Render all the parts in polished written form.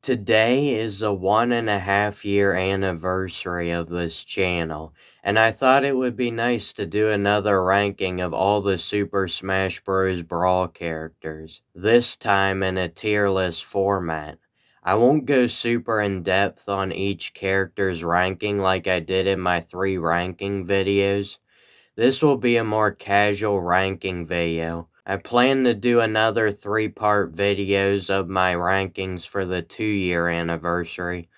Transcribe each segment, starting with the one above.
Today is the 1.5 year anniversary of this channel, and I thought it would be nice to do another ranking of all the Super Smash Bros. Brawl characters, this time in a tier list format. I won't go super in depth on each character's ranking like I did in my 3 ranking videos. This will be a more casual ranking video. I plan to do another 3-part videos of my rankings for the 2-year anniversary,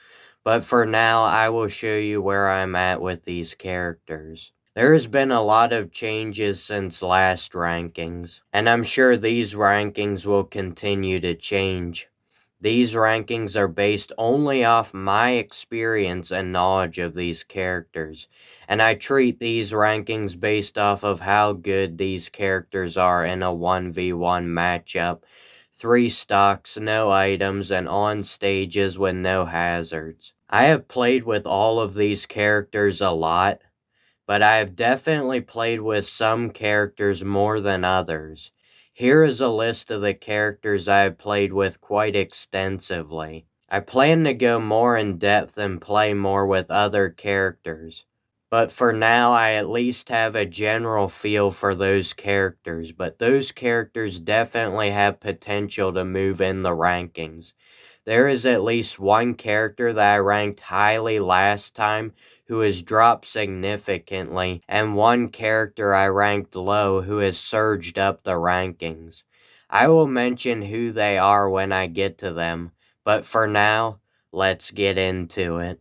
but for now I will show you where I'm at with these characters. There has been a lot of changes since last rankings, and I'm sure these rankings will continue to change. These rankings are based only off my experience and knowledge of these characters, and I treat these rankings based off of how good these characters are in a 1v1 matchup, 3 stocks, no items, and on stages with no hazards. I have played with all of these characters a lot, but I have definitely played with some characters more than others. Here is a list of the characters I have played with quite extensively. I plan to go more in depth and play more with other characters, but for now I at least have a general feel for those characters, but those characters definitely have potential to move in the rankings. There is at least one character that I ranked highly last time who has dropped significantly, and one character I ranked low who has surged up the rankings. I will mention who they are when I get to them, but for now, let's get into it.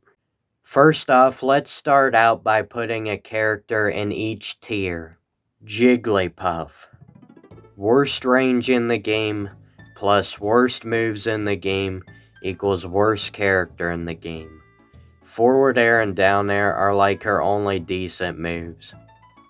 First off, let's start out by putting a character in each tier. Jigglypuff. Worst range in the game plus worst moves in the game equals worst character in the game. Forward air and down air are like her only decent moves.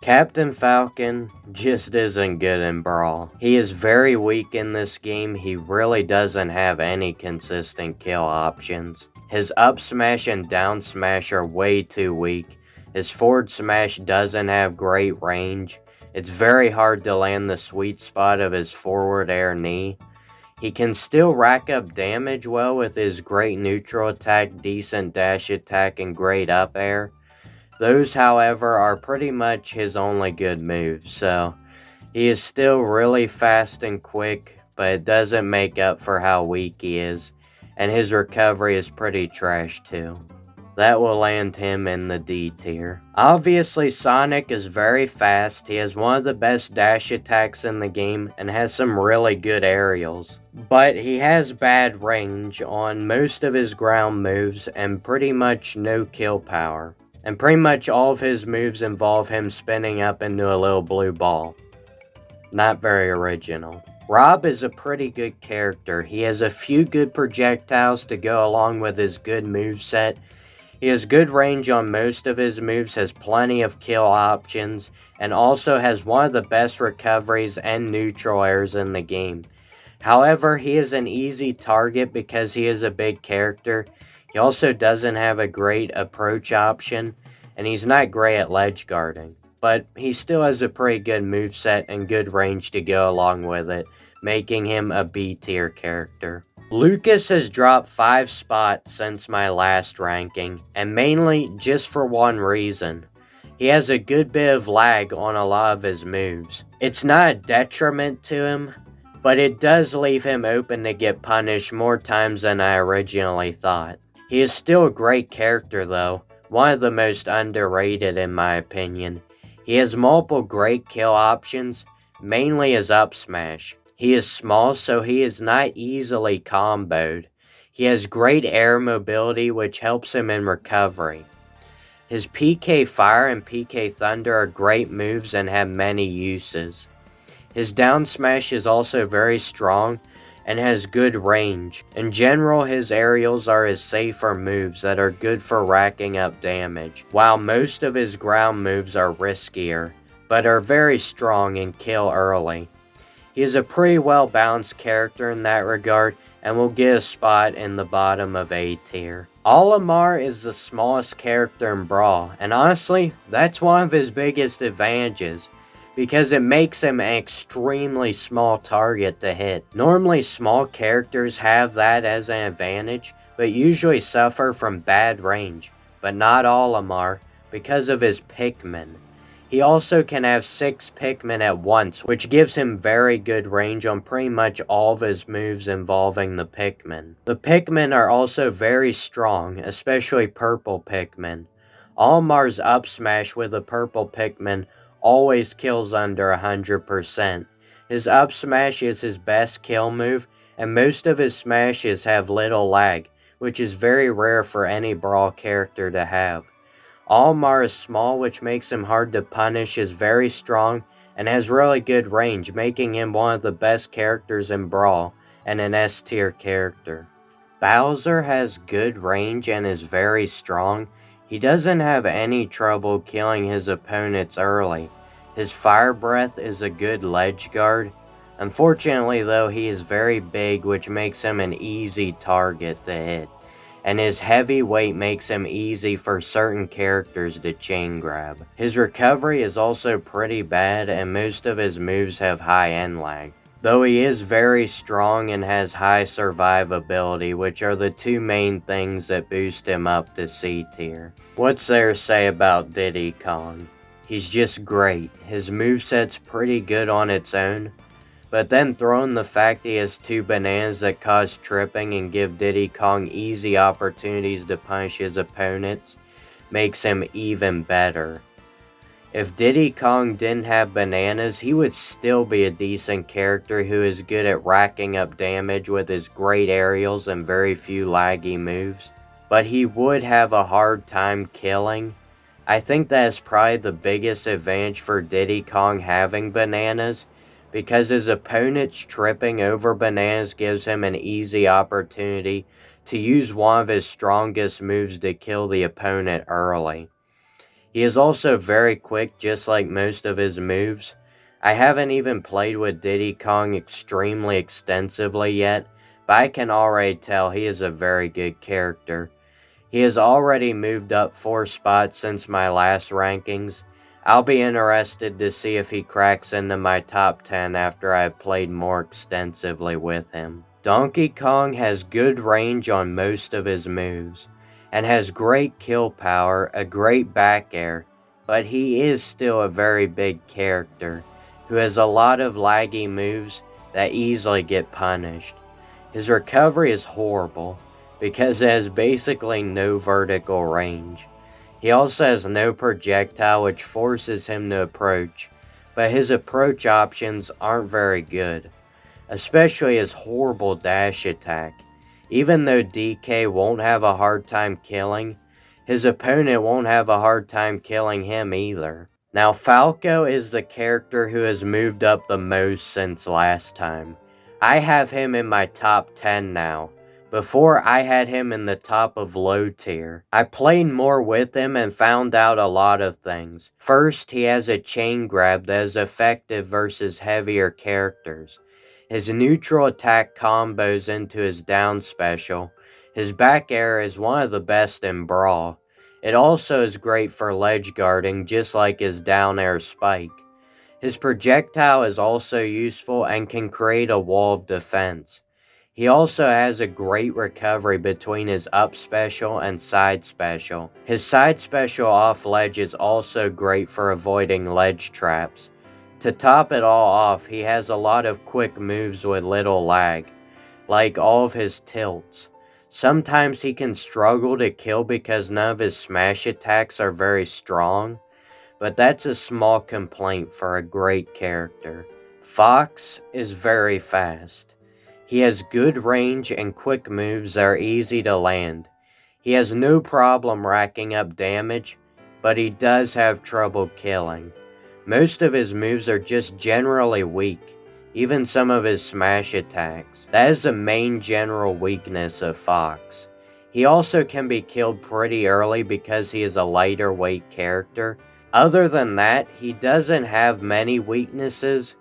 Captain Falcon just isn't good in Brawl. He is very weak in this game. He really doesn't have any consistent kill options. His up smash and down smash are way too weak. His forward smash doesn't have great range. It's very hard to land the sweet spot of his forward air knee. He can still rack up damage well with his great neutral attack, decent dash attack, and great up air. Those, however, are pretty much his only good moves, so he is still really fast and quick, but it doesn't make up for how weak he is, and his recovery is pretty trash too. That will land him in the D tier. Obviously, Sonic is very fast. He has one of the best dash attacks in the game and has some really good aerials. But he has bad range on most of his ground moves and pretty much no kill power. And pretty much all of his moves involve him spinning up into a little blue ball. Not very original. Rob is a pretty good character. He has a few good projectiles to go along with his good moveset. He has good range on most of his moves, has plenty of kill options, and also has one of the best recoveries and neutral airs in the game. However, he is an easy target because he is a big character. He also doesn't have a great approach option, and he's not great at ledge guarding. But he still has a pretty good moveset and good range to go along with it, making him a B tier character. Lucas has dropped 5 spots since my last ranking, and mainly just for one reason. He has a good bit of lag on a lot of his moves. It's not a detriment to him, but it does leave him open to get punished more times than I originally thought. He is still a great character though, one of the most underrated in my opinion. He has multiple great kill options, mainly his up smash. He is small, so he is not easily comboed. He has great air mobility, which helps him in recovery. His PK Fire and PK Thunder are great moves and have many uses. His down smash is also very strong and has good range. In general, his aerials are his safer moves that are good for racking up damage, while most of his ground moves are riskier, but are very strong and kill early. He is a pretty well balanced character in that regard and will get a spot in the bottom of A tier. Olimar is the smallest character in Brawl, and honestly, that's one of his biggest advantages, because it makes him an extremely small target to hit. Normally small characters have that as an advantage, but usually suffer from bad range, but not Olimar, because of his Pikmin. He also can have 6 Pikmin at once, which gives him very good range on pretty much all of his moves involving the Pikmin. The Pikmin are also very strong, especially purple Pikmin. Olimar's up smash with a purple Pikmin always kills under 100%. His up smash is his best kill move, and most of his smashes have little lag, which is very rare for any Brawl character to have. Olimar is small, which makes him hard to punish, is very strong, and has really good range, making him one of the best characters in Brawl, and an S tier character. Bowser has good range and is very strong. He doesn't have any trouble killing his opponents early. His Fire Breath is a good ledge guard. Unfortunately though, he is very big, which makes him an easy target to hit, and his heavy weight makes him easy for certain characters to chain grab. His recovery is also pretty bad, and most of his moves have high end lag, though he is very strong and has high survivability, which are the two main things that boost him up to C tier. What's there to say about Diddy Kong? He's just great. His moveset's pretty good on its own, but then throw in the fact he has 2 bananas that cause tripping and give Diddy Kong easy opportunities to punish his opponents makes him even better. If Diddy Kong didn't have bananas, he would still be a decent character who is good at racking up damage with his great aerials and very few laggy moves, but he would have a hard time killing. I think that is probably the biggest advantage for Diddy Kong having bananas, because his opponent's tripping over bananas gives him an easy opportunity to use one of his strongest moves to kill the opponent early. He is also very quick, just like most of his moves. I haven't even played with Diddy Kong extremely extensively yet, but I can already tell he is a very good character. He has already moved up 4 spots since my last rankings. I'll be interested to see if he cracks into my top 10 after I have played more extensively with him. Donkey Kong has good range on most of his moves, and has great kill power, a great back air, but he is still a very big character, who has a lot of laggy moves that easily get punished. His recovery is horrible, because it has basically no vertical range. He also has no projectile, which forces him to approach, but his approach options aren't very good, especially his horrible dash attack. Even though DK won't have a hard time killing, his opponent won't have a hard time killing him either. Now Falco is the character who has moved up the most since last time. I have him in my top 10 now. Before, I had him in the top of low tier. I played more with him and found out a lot of things. First, he has a chain grab that is effective versus heavier characters. His neutral attack combos into his down special. His back air is one of the best in Brawl. It also is great for ledge guarding, just like his down air spike. His projectile is also useful and can create a wall of defense. He also has a great recovery between his up special and side special. His side special off ledge is also great for avoiding ledge traps. To top it all off, he has a lot of quick moves with little lag, like all of his tilts. Sometimes he can struggle to kill because none of his smash attacks are very strong, but that's a small complaint for a great character. Fox is very fast. He has good range and quick moves that are easy to land. He has no problem racking up damage, but he does have trouble killing. Most of his moves are just generally weak, even some of his smash attacks. That is the main general weakness of Fox. He also can be killed pretty early because he is a lighter weight character. Other than that, he doesn't have many weaknesses.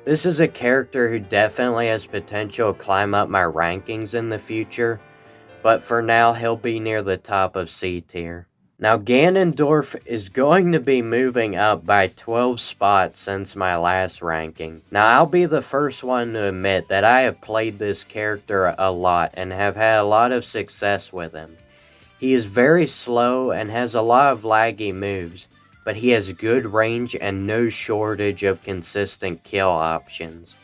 This is a character who definitely has potential to climb up my rankings in the future, but for now he'll be near the top of C tier. Now Ganondorf is going to be moving up by 12 spots since my last ranking. Now I'll be the first one to admit that I have played this character a lot and have had a lot of success with him. He is very slow and has a lot of laggy moves, but he has good range and no shortage of consistent kill options.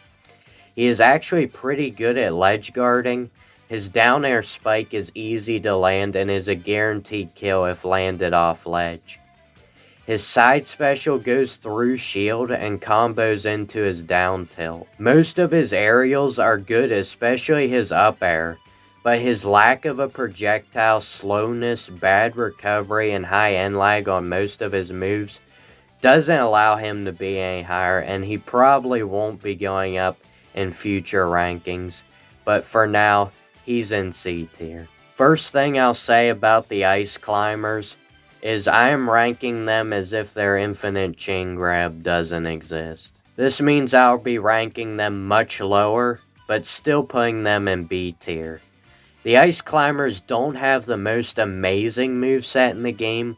He is actually pretty good at ledge guarding. His down air spike is easy to land and is a guaranteed kill if landed off ledge. His side special goes through shield and combos into his down tilt. Most of his aerials are good, especially his up air, but his lack of a projectile, slowness, bad recovery, and high end lag on most of his moves doesn't allow him to be any higher, and he probably won't be going up in future rankings, but for now, he's in C tier. First thing I'll say about the ice climbers is I am ranking them as if their infinite chain grab doesn't exist. This means I'll be ranking them much lower, but still putting them in B tier. The ice climbers don't have the most amazing moveset in the game,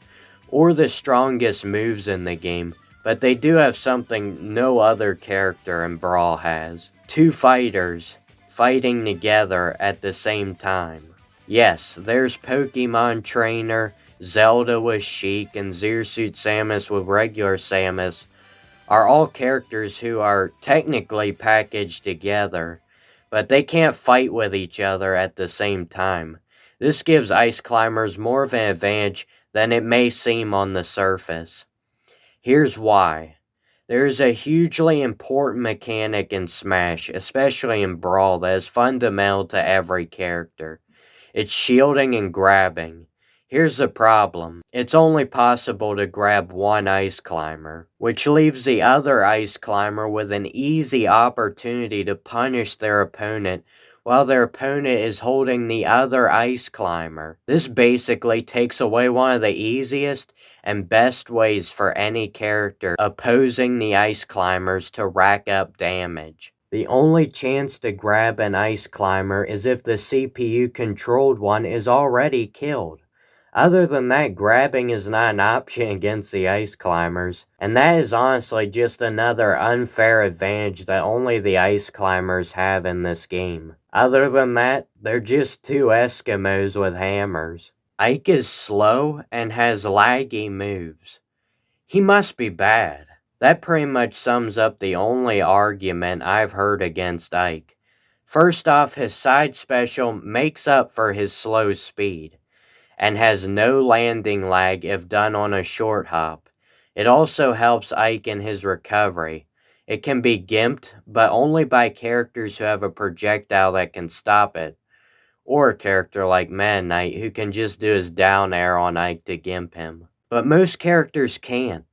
or the strongest moves in the game, but they do have something no other character in Brawl has. Two fighters fighting together at the same time. Yes, there's Pokémon Trainer, Zelda with Sheik, and Zero-Suit Samus with regular Samus are all characters who are technically packaged together, but they can't fight with each other at the same time. This gives ice climbers more of an advantage than it may seem on the surface. Here's why. There is a hugely important mechanic in Smash, especially in Brawl, that is fundamental to every character. It's shielding and grabbing. Here's the problem. It's only possible to grab one ice climber, which leaves the other ice climber with an easy opportunity to punish their opponent while their opponent is holding the other ice climber. This basically takes away one of the easiest and best ways for any character opposing the ice climbers to rack up damage. The only chance to grab an ice climber is if the CPU controlled one is already killed. Other than that, grabbing is not an option against the ice climbers, and that is honestly just another unfair advantage that only the ice climbers have in this game. Other than that, they're just two Eskimos with hammers. Ike is slow and has laggy moves. He must be bad. That pretty much sums up the only argument I've heard against Ike. First off, his side special makes up for his slow speed, and has no landing lag if done on a short hop. It also helps Ike in his recovery. It can be gimped, but only by characters who have a projectile that can stop it, or a character like Meta Knight who can just do his down air on Ike to gimp him. But most characters can't.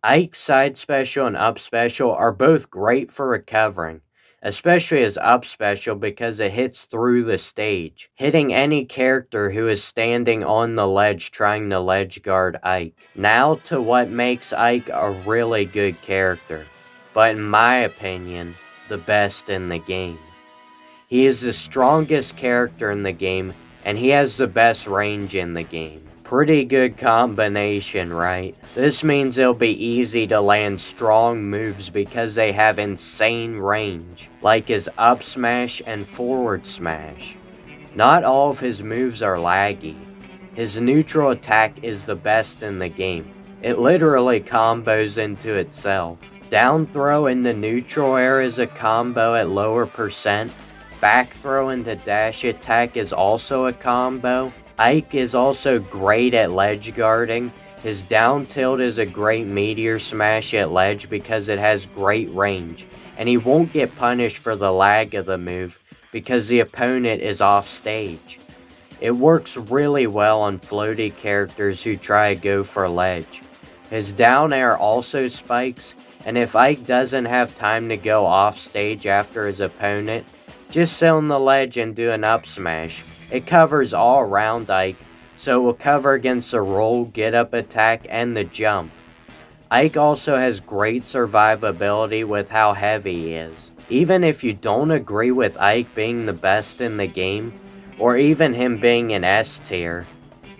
Ike's side special and up special are both great for recovering, especially his up special because it hits through the stage, hitting any character who is standing on the ledge trying to ledge guard Ike. Now to what makes Ike a really good character, but in my opinion, the best in the game. He is the strongest character in the game, and he has the best range in the game. Pretty good combination, right? This means it'll be easy to land strong moves because they have insane range, like his up smash and forward smash. Not all of his moves are laggy. His neutral attack is the best in the game. It literally combos into itself. Down throw into neutral air is a combo at lower percent. Back throw into dash attack is also a combo. Ike is also great at ledge guarding. His down tilt is a great meteor smash at ledge because it has great range, and he won't get punished for the lag of the move because the opponent is off stage. It works really well on floaty characters who try to go for ledge. His down air also spikes, and if Ike doesn't have time to go off stage after his opponent, just sit on the ledge and do an up smash. It covers all around Ike, so it will cover against the roll, get up attack, and the jump. Ike also has great survivability with how heavy he is. Even if you don't agree with Ike being the best in the game, or even him being an S tier,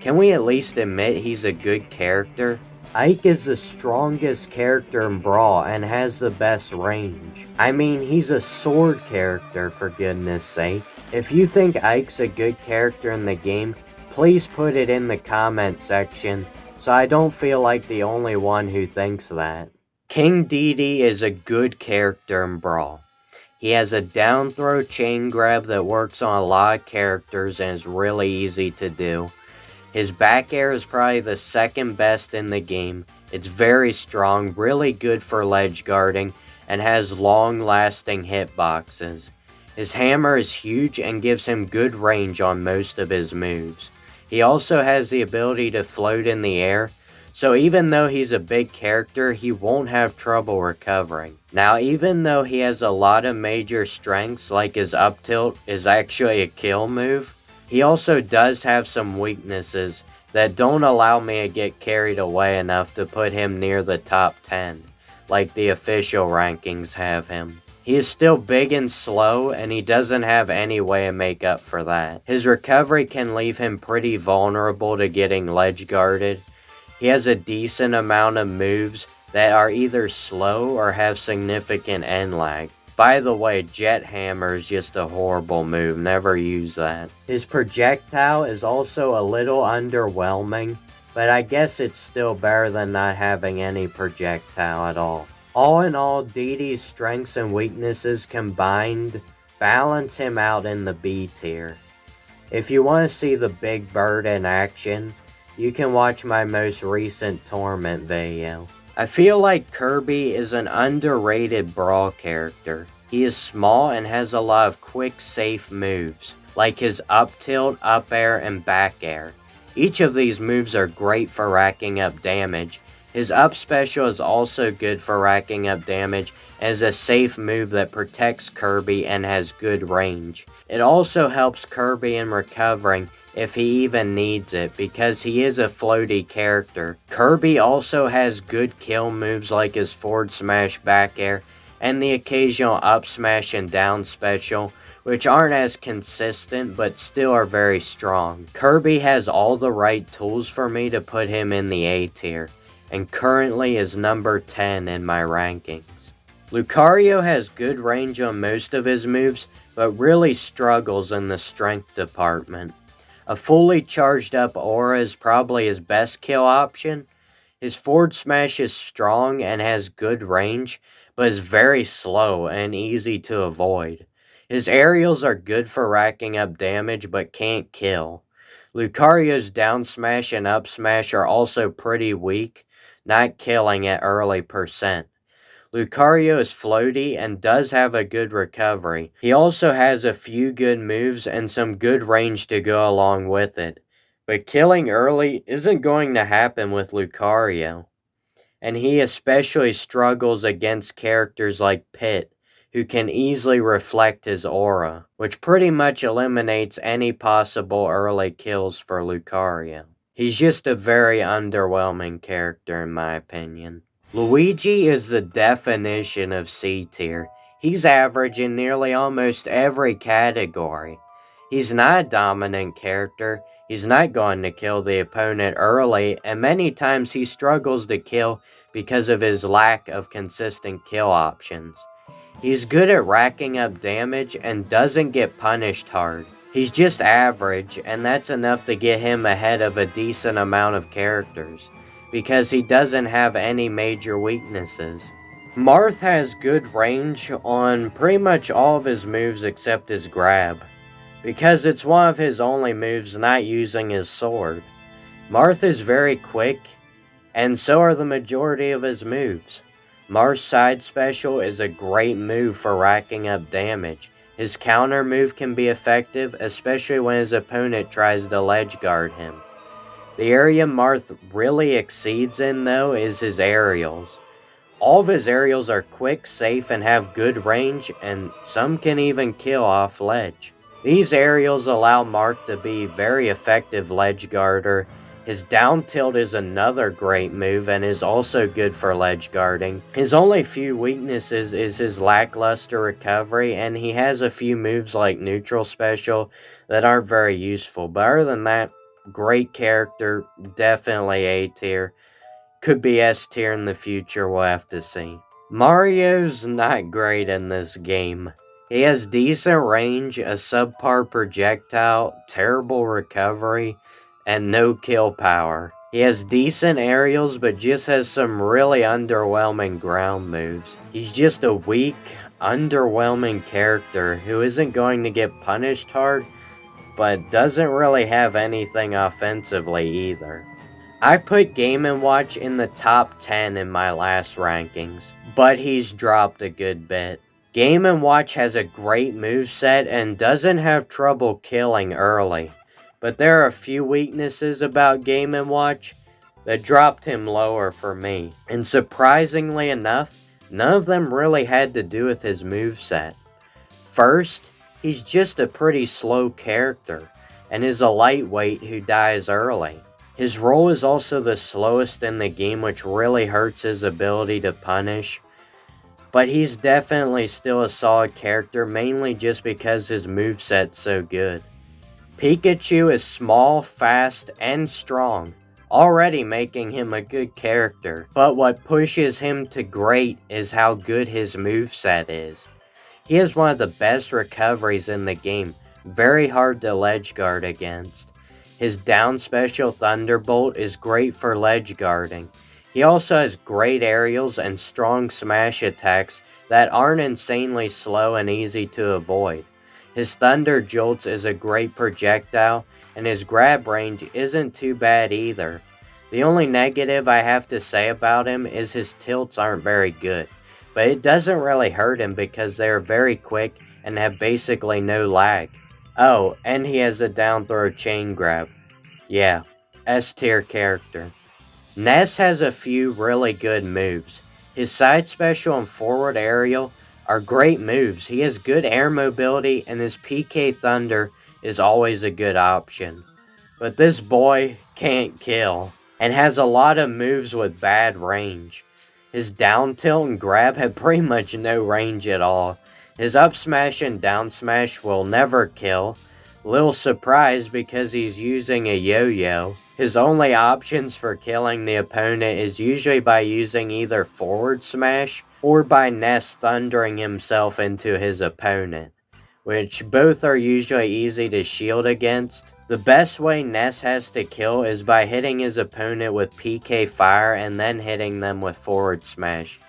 Can we at least admit he's a good character? Ike is the strongest character in Brawl and has the best range. I mean, he's a sword character for goodness sake. If you think Ike's a good character in the game, please put it in the comment section so I don't feel like the only one who thinks that. King Dedede is a good character in Brawl. He has a down throw chain grab that works on a lot of characters and is really easy to do. His back air is probably the second best in the game. It's very strong, really good for ledge guarding, and has long lasting hitboxes. His hammer is huge and gives him good range on most of his moves. He also has the ability to float in the air, so even though he's a big character, he won't have trouble recovering. Now, even though he has a lot of major strengths, like his up tilt is actually a kill move, he also does have some weaknesses that don't allow me to get carried away enough to put him near the top 10, like the official rankings have him. He is still big and slow, and he doesn't have any way to make up for that. His recovery can leave him pretty vulnerable to getting ledge guarded. He has a decent amount of moves that are either slow or have significant end lag. By the way, Jet Hammer is just a horrible move, never use that. His projectile is also a little underwhelming, but I guess it's still better than not having any projectile at all. All in all, Dedede's strengths and weaknesses combined balance him out in the B tier. If you want to see the big bird in action, you can watch my most recent tournament video. I feel like Kirby is an underrated Brawl character. He is small and has a lot of quick, safe moves, like his up tilt, up air, and back air. Each of these moves are great for racking up damage. His up special is also good for racking up damage and is a safe move that protects Kirby and has good range. It also helps Kirby in recovering if he even needs it, because he is a floaty character. Kirby also has good kill moves like his forward smash back air and the occasional up smash and down special, which aren't as consistent but still are very strong. Kirby has all the right tools for me to put him in the A tier, and currently is number 10 in my rankings. Lucario has good range on most of his moves, but really struggles in the strength department. A fully charged up aura is probably his best kill option. His forward smash is strong and has good range, but is very slow and easy to avoid. His aerials are good for racking up damage but can't kill. Lucario's down smash and up smash are also pretty weak, not killing at early percent. Lucario is floaty and does have a good recovery. He also has a few good moves and some good range to go along with it. But killing early isn't going to happen with Lucario. And he especially struggles against characters like Pit, who can easily reflect his aura, which pretty much eliminates any possible early kills for Lucario. He's just a very underwhelming character in my opinion. Luigi is the definition of C tier. He's average in nearly almost every category. He's not a dominant character, he's not going to kill the opponent early, and many times he struggles to kill because of his lack of consistent kill options. He's good at racking up damage and doesn't get punished hard. He's just average, and that's enough to get him ahead of a decent amount of characters, because he doesn't have any major weaknesses. Marth has good range on pretty much all of his moves except his grab, because it's one of his only moves not using his sword. Marth is very quick, and so are the majority of his moves. Marth's side special is a great move for racking up damage. His counter move can be effective, especially when his opponent tries to ledge guard him. The area Marth really exceeds in, though, is his aerials. All of his aerials are quick, safe, and have good range, and some can even kill off ledge. These aerials allow Marth to be a very effective ledge guarder. His down tilt is another great move and is also good for ledge guarding. His only few weaknesses is his lackluster recovery, and he has a few moves like neutral special that aren't very useful, but other than that, great character, definitely A tier. Could be S tier in the future, we'll have to see. Mario's not great in this game. He has decent range, a subpar projectile, terrible recovery, and no kill power. He has decent aerials, but just has some really underwhelming ground moves. He's just a weak, underwhelming character who isn't going to get punished hard, but doesn't really have anything offensively either. I put Game & Watch in the top 10 in my last rankings, but he's dropped a good bit. Game & Watch has a great moveset and doesn't have trouble killing early, but there are a few weaknesses about Game & Watch that dropped him lower for me, and surprisingly enough, none of them really had to do with his moveset. First, he's just a pretty slow character, and is a lightweight who dies early. His roll is also the slowest in the game, which really hurts his ability to punish, but he's definitely still a solid character, mainly just because his moveset's so good. Pikachu is small, fast, and strong, already making him a good character, but what pushes him to great is how good his moveset is. He has one of the best recoveries in the game, very hard to ledge guard against. His down special Thunderbolt is great for ledge guarding. He also has great aerials and strong smash attacks that aren't insanely slow and easy to avoid. His Thunder Jolts is a great projectile, and his grab range isn't too bad either. The only negative I have to say about him is his tilts aren't very good, but it doesn't really hurt him because they are very quick and have basically no lag. Oh, and he has a down throw chain grab. Yeah, S tier character. Ness has a few really good moves. His side special and forward aerial are great moves. He has good air mobility, and his PK Thunder is always a good option. But this boy can't kill, and has a lot of moves with bad range. His down tilt and grab have pretty much no range at all. His up smash and down smash will never kill. Little surprise because he's using a yo-yo. His only options for killing the opponent is usually by using either forward smash or by Ness thundering himself into his opponent, which both are usually easy to shield against. The best way Ness has to kill is by hitting his opponent with PK Fire and then hitting them with forward smash.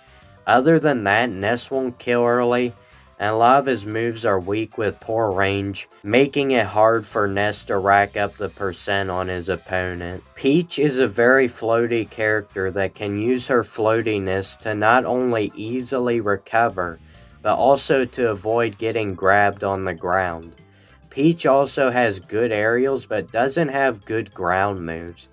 Other than that, Ness won't kill early, and a lot of his moves are weak with poor range, making it hard for Ness to rack up the percent on his opponent. Peach is a very floaty character that can use her floatiness to not only easily recover, but also to avoid getting grabbed on the ground. Peach also has good aerials but doesn't have good ground moves.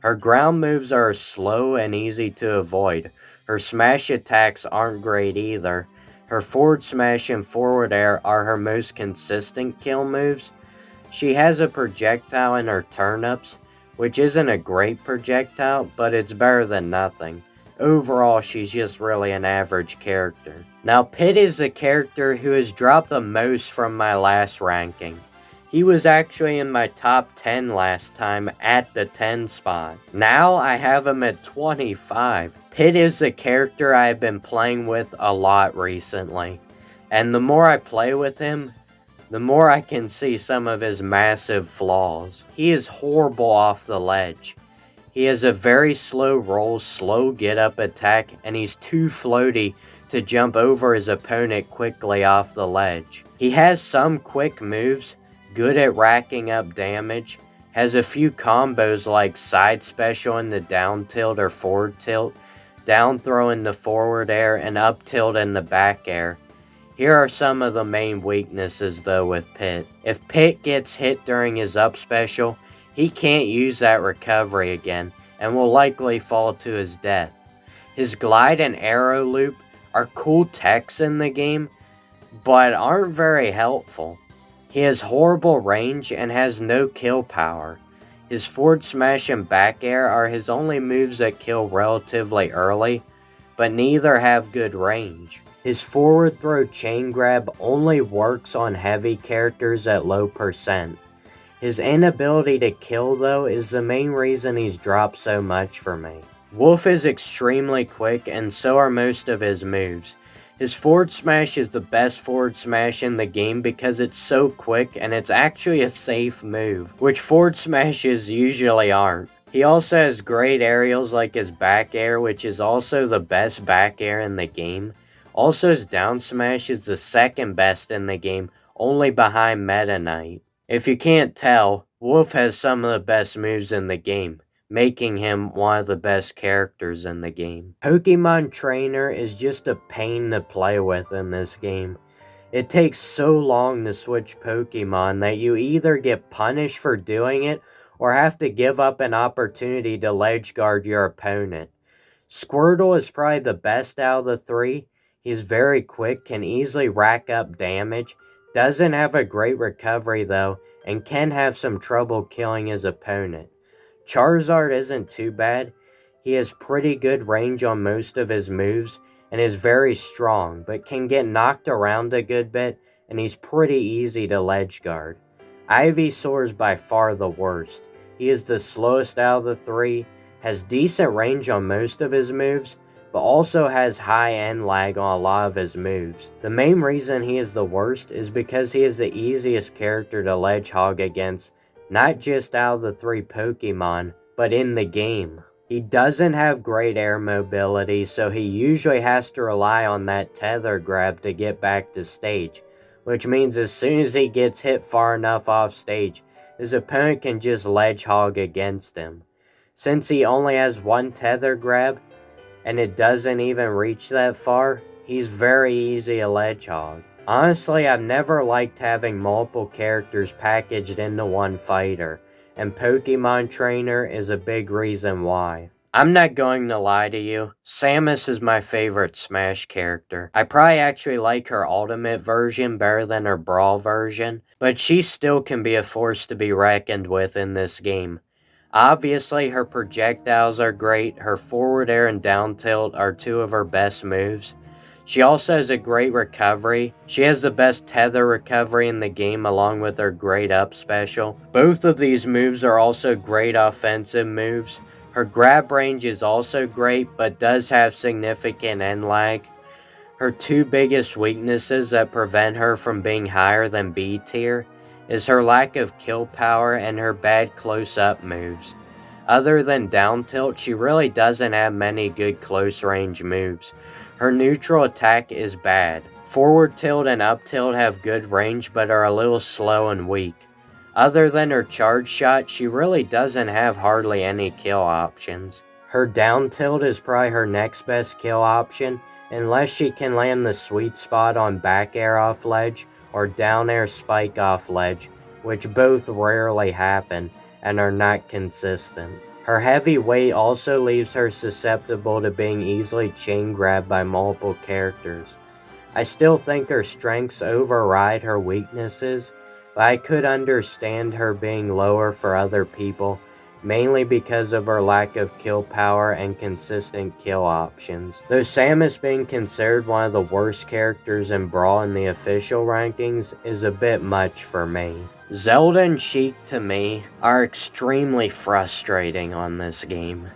Her ground moves are slow and easy to avoid. Her smash attacks aren't great either. Her forward smash and forward air are her most consistent kill moves. She has a projectile in her turnips, which isn't a great projectile, but it's better than nothing. Overall, she's just really an average character. Now, Pit is the character who has dropped the most from my last ranking. He was actually in my top 10 last time at the 10 spot. Now I have him at 25. Pit is a character I have been playing with a lot recently, and the more I play with him, the more I can see some of his massive flaws. He is horrible off the ledge. He has a very slow roll, slow get up attack, and he's too floaty to jump over his opponent quickly off the ledge. He has some quick moves, good at racking up damage, has a few combos like side special in the down tilt or forward tilt, down throw in the forward air, and up tilt in the back air. Here are some of the main weaknesses though with Pit. If Pit gets hit during his up special, he can't use that recovery again, and will likely fall to his death. His glide and arrow loop are cool techs in the game, but aren't very helpful. He has horrible range and has no kill power. His forward smash and back air are his only moves that kill relatively early, but neither have good range. His forward throw chain grab only works on heavy characters at low percent. His inability to kill, though, is the main reason he's dropped so much for me. Wolf is extremely quick, and so are most of his moves. His forward smash is the best forward smash in the game because it's so quick and it's actually a safe move, which forward smashes usually aren't. He also has great aerials like his back air, which is also the best back air in the game. Also, his down smash is the second best in the game, only behind Meta Knight. If you can't tell, Wolf has some of the best moves in the game, making him one of the best characters in the game. Pokémon Trainer is just a pain to play with in this game. It takes so long to switch Pokemon that you either get punished for doing it or have to give up an opportunity to ledge guard your opponent. Squirtle is probably the best out of the three. He's very quick, can easily rack up damage, doesn't have a great recovery though, and can have some trouble killing his opponent. Charizard isn't too bad. He has pretty good range on most of his moves and is very strong, but can get knocked around a good bit, and he's pretty easy to ledge guard. Ivysaur is by far the worst. He is the slowest out of the three, has decent range on most of his moves, but also has high end lag on a lot of his moves. The main reason he is the worst is because he is the easiest character to ledge hog against, not just out of the three Pokemon, but in the game. He doesn't have great air mobility, so he usually has to rely on that tether grab to get back to stage, which means as soon as he gets hit far enough off stage, his opponent can just ledge hog against him. Since he only has one tether grab, and it doesn't even reach that far, he's very easy to ledge hog. Honestly, I've never liked having multiple characters packaged into one fighter, and Pokémon Trainer is a big reason why. I'm not going to lie to you, Samus is my favorite Smash character. I probably actually like her Ultimate version better than her Brawl version, but she still can be a force to be reckoned with in this game. Obviously, her projectiles are great, her forward air and down tilt are two of her best moves. She also has a great recovery. She has the best tether recovery in the game along with her great up special. Both of these moves are also great offensive moves. Her grab range is also great, but does have significant end lag. Her two biggest weaknesses that prevent her from being higher than B tier is her lack of kill power and her bad close-up moves. Other than down tilt, she really doesn't have many good close range moves. Her neutral attack is bad. Forward tilt and up tilt have good range but are a little slow and weak. Other than her charge shot, she really doesn't have hardly any kill options. Her down tilt is probably her next best kill option, unless she can land the sweet spot on back air off ledge or down air spike off ledge, which both rarely happen and are not consistent. Her heavy weight also leaves her susceptible to being easily chain grabbed by multiple characters. I still think her strengths override her weaknesses, but I could understand her being lower for other people, mainly because of her lack of kill power and consistent kill options. Though Samus being considered one of the worst characters in Brawl in the official rankings is a bit much for me. Zelda and Sheik to me are extremely frustrating on this game,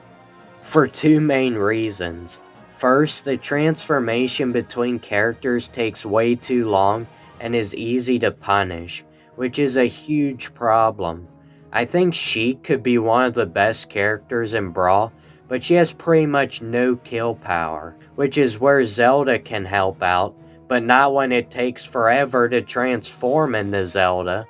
for two main reasons. First, the transformation between characters takes way too long and is easy to punish, which is a huge problem. I think Sheik could be one of the best characters in Brawl, but she has pretty much no kill power, which is where Zelda can help out, but not when it takes forever to transform into Zelda.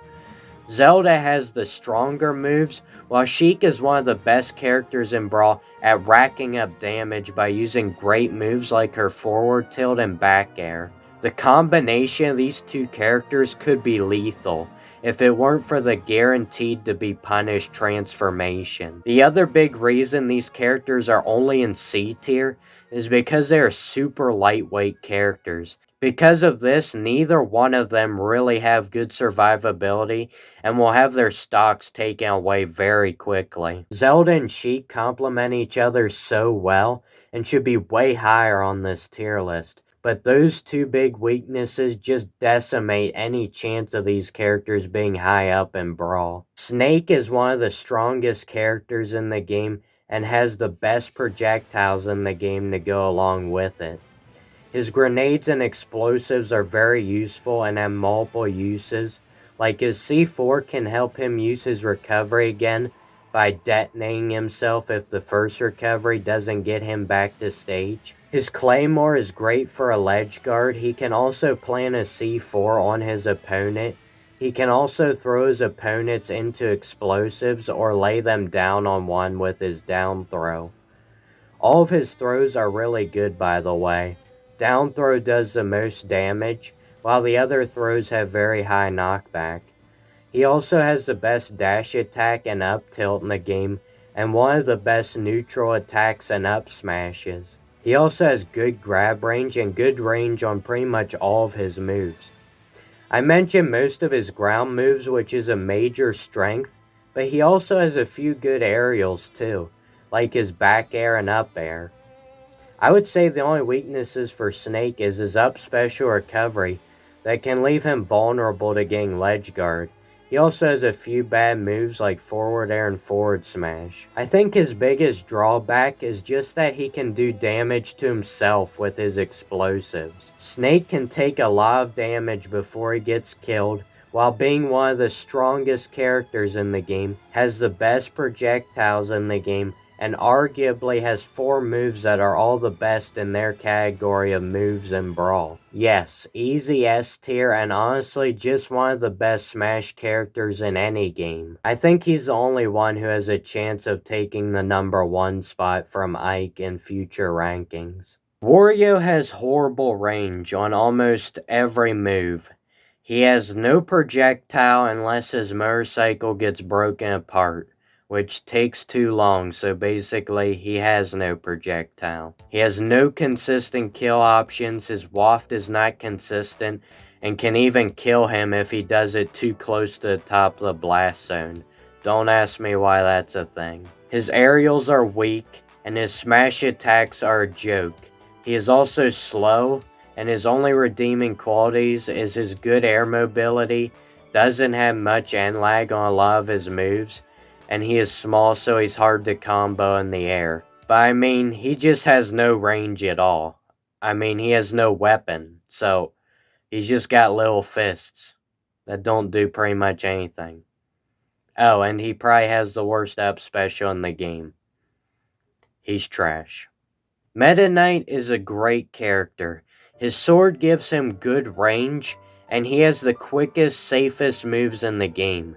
Zelda has the stronger moves, while Sheik is one of the best characters in Brawl at racking up damage by using great moves like her forward tilt and back air. The combination of these two characters could be lethal if it weren't for the guaranteed to be punished transformation. The other big reason these characters are only in C tier is because they are super lightweight characters. Because of this, neither one of them really have good survivability and will have their stocks taken away very quickly. Zelda and Sheik complement each other so well and should be way higher on this tier list, but those two big weaknesses just decimate any chance of these characters being high up in Brawl. Snake is one of the strongest characters in the game and has the best projectiles in the game to go along with it. His grenades and explosives are very useful and have multiple uses, like his C4 can help him use his recovery again by detonating himself if the first recovery doesn't get him back to stage. His Claymore is great for a ledge guard. He can also plant a C4 on his opponent. He can also throw his opponents into explosives or lay them down on one with his down throw. All of his throws are really good, by the way. Down throw does the most damage, while the other throws have very high knockback. He also has the best dash attack and up tilt in the game, and one of the best neutral attacks and up smashes. He also has good grab range and good range on pretty much all of his moves. I mentioned most of his ground moves, which is a major strength, but he also has a few good aerials too, like his back air and up air. I would say the only weaknesses for Snake is his up special recovery that can leave him vulnerable to getting ledge guard. He also has a few bad moves like forward air and forward smash. I think his biggest drawback is just that he can do damage to himself with his explosives. Snake can take a lot of damage before he gets killed, while being one of the strongest characters in the game, has the best projectiles in the game, and arguably has 4 moves that are all the best in their category of moves in Brawl. Yes, easy S tier and honestly just one of the best Smash characters in any game. I think he's the only one who has a chance of taking the #1 spot from Ike in future rankings. Wario has horrible range on almost every move. He has no projectile unless his motorcycle gets broken apart, which takes too long, so basically he has no projectile. He has no consistent kill options, his waft is not consistent, and can even kill him if he does it too close to the top of the blast zone. Don't ask me why that's a thing. His aerials are weak, and his smash attacks are a joke. He is also slow, and his only redeeming qualities is his good air mobility, doesn't have much end lag on a lot of his moves, and he is small so he's hard to combo in the air. But I mean, he just has no range at all. I mean, he has no weapon, so he's just got little fists that don't do pretty much anything. Oh, and he probably has the worst up special in the game. He's trash. Meta Knight is a great character. His sword gives him good range, and he has the quickest, safest moves in the game.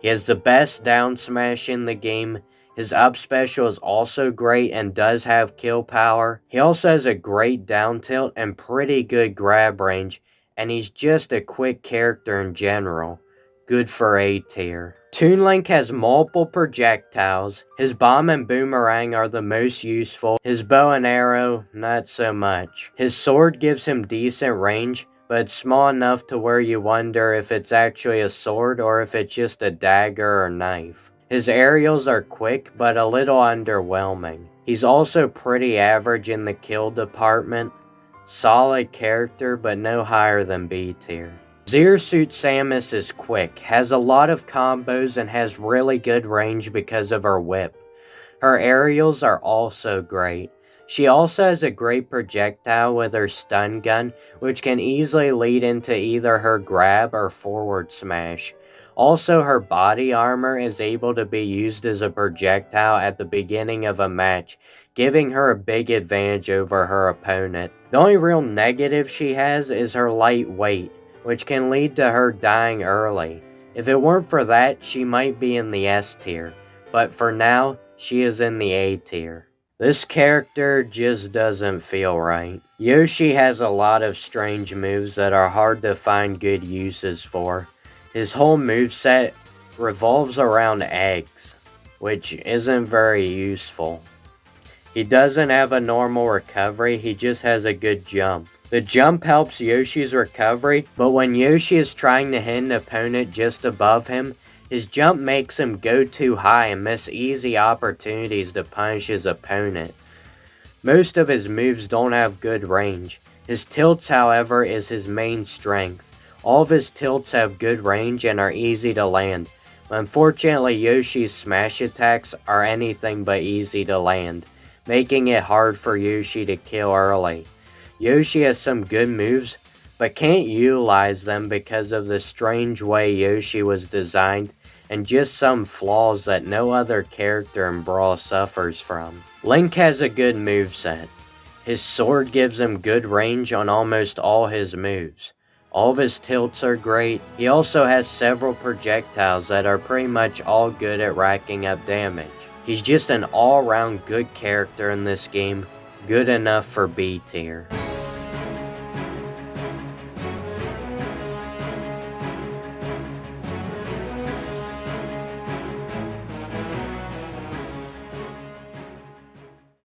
He has the best down smash in the game. His up special is also great and does have kill power. He also has a great down tilt and pretty good grab range, and he's just a quick character in general. Good for A tier. Toon Link has multiple projectiles. His bomb and boomerang are the most useful. His bow and arrow, not so much. His sword gives him decent range, but it's small enough to where you wonder if it's actually a sword or if it's just a dagger or knife. His aerials are quick, but a little underwhelming. He's also pretty average in the kill department. Solid character, but no higher than B tier. Zero Suit Samus is quick, has a lot of combos, and has really good range because of her whip. Her aerials are also great. She also has a great projectile with her stun gun, which can easily lead into either her grab or forward smash. Also, her body armor is able to be used as a projectile at the beginning of a match, giving her a big advantage over her opponent. The only real negative she has is her light weight, which can lead to her dying early. If it weren't for that, she might be in the S tier, but for now, she is in the A tier. This character just doesn't feel right. Yoshi has a lot of strange moves that are hard to find good uses for. His whole moveset revolves around eggs, which isn't very useful. He doesn't have a normal recovery, he just has a good jump. The jump helps Yoshi's recovery, but when Yoshi is trying to hit an opponent just above him, his jump makes him go too high and miss easy opportunities to punish his opponent. Most of his moves don't have good range. His tilts, however, is his main strength. All of his tilts have good range and are easy to land. Unfortunately, Yoshi's smash attacks are anything but easy to land, making it hard for Yoshi to kill early. Yoshi has some good moves, but can't utilize them because of the strange way Yoshi was designed and just some flaws that no other character in Brawl suffers from. Link has a good moveset. His sword gives him good range on almost all his moves. All of his tilts are great. He also has several projectiles that are pretty much all good at racking up damage. He's just an all-around good character in this game, good enough for B tier.